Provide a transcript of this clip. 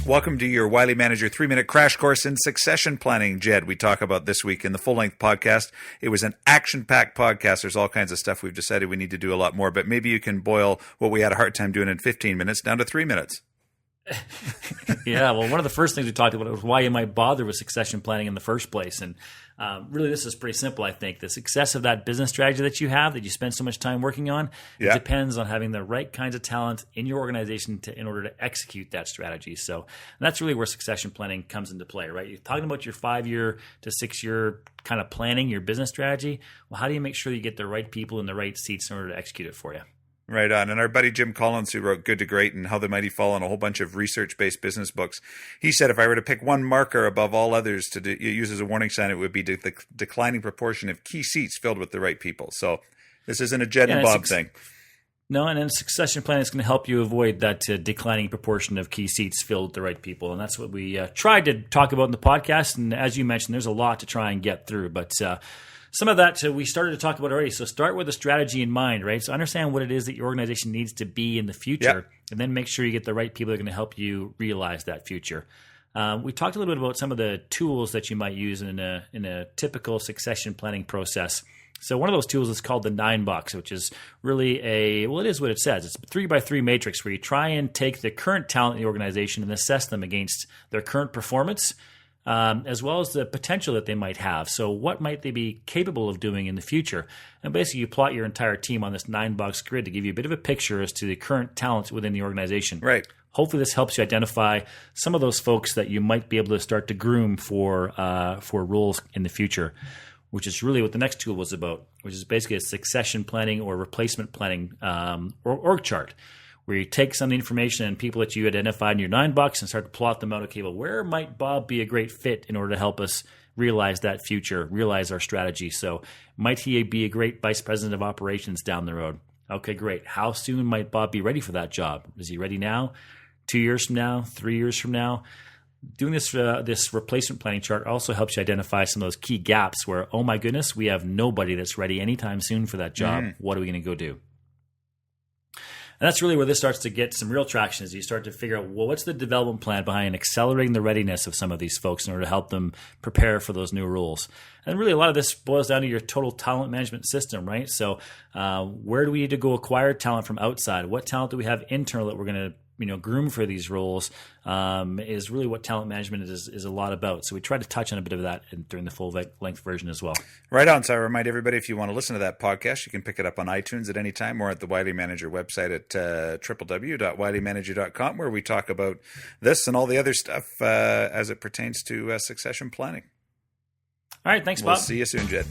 Welcome to your Wiley Manager 3-minute crash course in succession planning, Jed. We talk about this week in the full-length podcast. It was an action-packed podcast. There's all kinds of stuff we've decided we need to do a lot more, but maybe you can boil what we had a hard time doing in 15 minutes down to 3 minutes. Yeah, well, one of the first things we talked about was why you might bother with succession planning in the first place. And really, this is pretty simple, I think. The success of that business strategy that you have, that you spend so much time working on, it depends on having the right kinds of talent in your organization in order to execute that strategy. So that's really where succession planning comes into play, right? You're talking about your 5-year to 6-year kind of planning, your business strategy. Well, how do you make sure you get the right people in the right seats in order to execute it for you? Right on. And our buddy Jim Collins, who wrote Good to Great and How the Mighty Fall and a whole bunch of research-based business books, he said if I were to pick one marker above all others to use as a warning sign, it would be the declining proportion of key seats filled with the right people. So this isn't a Jed and Bob thing. No, and then succession planning is going to help you avoid that declining proportion of key seats filled with the right people. And that's what we tried to talk about in the podcast. And as you mentioned, there's a lot to try and get through. But some of that we started to talk about already. So start with a strategy in mind, right? So understand what it is that your organization needs to be in the future, and then make sure you get the right people that are going to help you realize that future. We talked a little bit about some of the tools that you might use in a typical succession planning process. So one of those tools is called the 9-box, which is really it is what it says. It's a 3x3 matrix where you try and take the current talent in the organization and assess them against their current performance, as well as the potential that they might have. So what might they be capable of doing in the future? And basically you plot your entire team on this 9-box grid to give you a bit of a picture as to the current talent within the organization. Right. Hopefully this helps you identify some of those folks that you might be able to start to groom for roles in the future, which is really what the next tool was about, which is basically a succession planning or replacement planning or org chart, where you take some of the information and people that you identified in your 9-box and start to plot them out. Okay, well, where might Bob be a great fit in order to help us realize that future, realize our strategy? So might he be a great vice president of operations down the road? Okay, great. How soon might Bob be ready for that job? Is he ready now? 2 years from now? 3 years from now? Doing this replacement planning chart also helps you identify some of those key gaps where, oh my goodness, we have nobody that's ready anytime soon for that job. What are we going to go do? And that's really where this starts to get some real traction, as you start to figure out, well, what's the development plan behind accelerating the readiness of some of these folks in order to help them prepare for those new roles. And really a lot of this boils down to your total talent management system, right? So where do we need to go acquire talent from outside? What talent do we have internal that we're going to groom for these roles, is really what talent management is a lot about. So we try to touch on a bit of that during the full length version as well. Right on. So I remind everybody, if you want to listen to that podcast, you can pick it up on iTunes at any time or at the Wiley Manager website at www.wileymanager.com, where we talk about this and all the other stuff as it pertains to succession planning. All right. Thanks, Bob. We'll see you soon, Jed.